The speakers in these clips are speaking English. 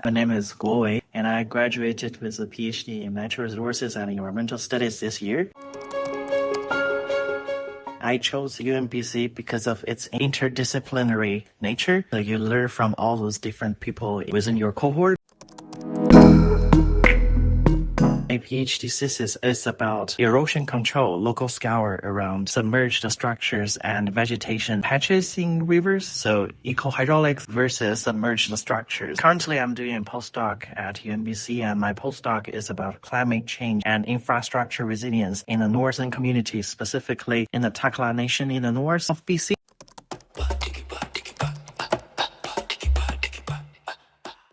My name is Guowei, and I graduated with a PhD in natural resources and environmental studies this year. I chose UNBC because of its interdisciplinary nature. So you learn from all those different people within your cohort. My PhD thesis is about erosion control, local scale around submerged structures and vegetation patches in rivers, so ecohydraulics versus submerged structures. Currently, I'm doing a postdoc at UNBC, and my postdoc is about climate change and infrastructure resilience in the northern communities, specifically in the Takla Nation in the north of BC.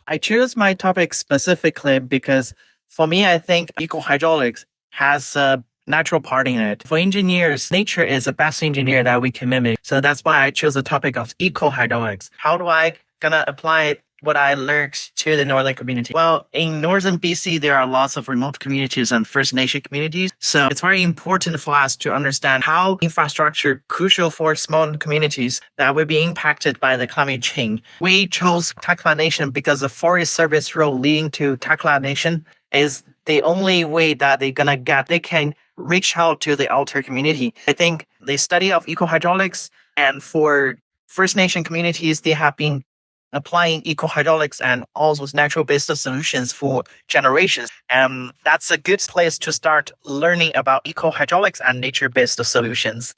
I chose my topic specifically because for me, I think ecohydraulics has a natural part in it. For engineers, nature is the best engineer that we can mimic. So that's why I chose the topic of ecohydraulics. How do I gonna apply what I learned to the northern community? Well, in northern BC, there are lots of remote communities and First Nation communities. So it's very important for us to understand how infrastructure crucial for small communities that will be impacted by the climate change. We chose Takla Nation because the Forest Service road leading to Takla Nation is the only way that they can reach out to the outer community. I think the study of ecohydraulics, and for First Nation communities, they have been applying ecohydraulics and all those natural-based solutions for generations. And that's a good place to start learning about ecohydraulics and nature-based solutions.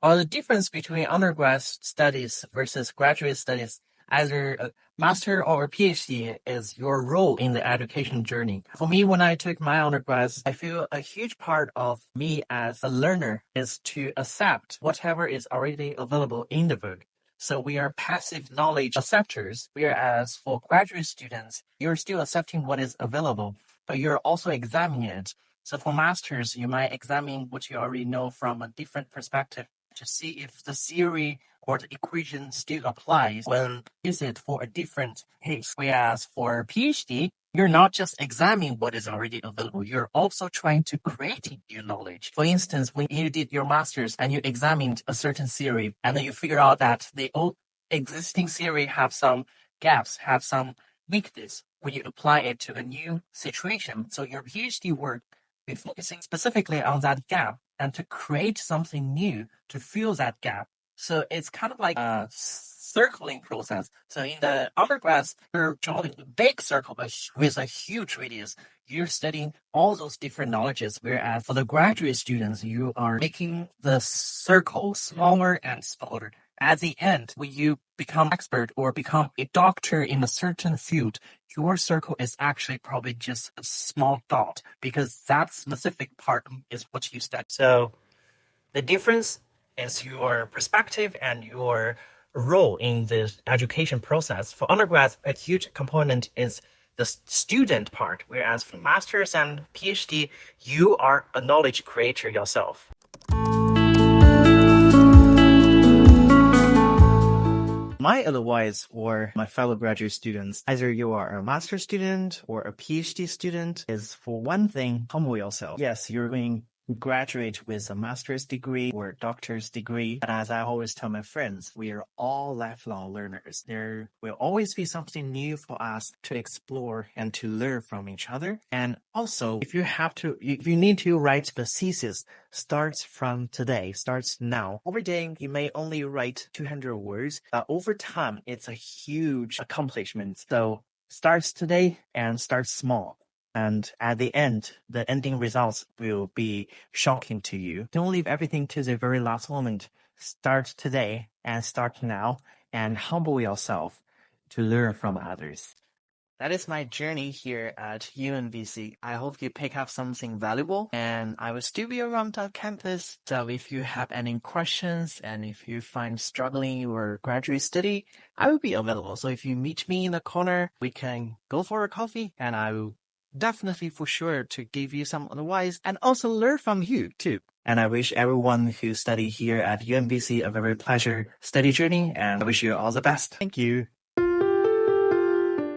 The difference between undergrad studies versus graduate studies, either a master or a PhD, is your role in the education journey. For me, when I took my undergrads, I feel a huge part of me as a learner is to accept whatever is already available in the book. So we are passive knowledge acceptors, whereas for graduate students, you're still accepting what is available, but you're also examining it. So for masters, you might examine what you already know from a different perspective to see if the theory or the equation still applies when use it for a different case. Whereas for PhD, you're not just examining what is already available, you're also trying to create new knowledge. For instance, when you did your master's and you examined a certain theory, and then you figure out that the old existing theory have some gaps, have some weakness when you apply it to a new situation. So your PhD work will be focusing specifically on that gap and to create something new to fill that gap. So it's kind of like a circling process. So in the undergrads, you're drawing a big circle with a huge radius. You're studying all those different knowledges, whereas for the graduate students, you are making the circle smaller and smaller. At the end, when you become expert or become a doctor in a certain field, your circle is actually probably just a small dot because that specific part is what you study. So the difference is your perspective and your role in the education process. For undergrads, a huge component is the student part, whereas for masters and PhD, you are a knowledge creator yourself. My advice for my fellow graduate students, either you are a master's student or a PhD student, is for one thing, humble yourself. Yes, you're going to graduate with a master's degree or a doctor's degree. But as I always tell my friends, we are all lifelong learners. There will always be something new for us to explore and to learn from each other. And also, if you need to write the thesis, starts from today, starts now. Every day, you may only write 200 words, but over time, it's a huge accomplishment. So starts today and start small. And at the end, the ending results will be shocking to you. Don't leave everything to the very last moment. Start today and start now and humble yourself to learn from others. That is my journey here at UNBC. I hope you pick up something valuable, and I will still be around on campus. So if you have any questions and if you find struggling your graduate study, I will be available. So if you meet me in the corner, we can go for a coffee, and I will definitely for sure to give you some advice and also learn from you too. And I wish everyone who study here at UNBC a very pleasure study journey, and I wish you all the best. Thank you.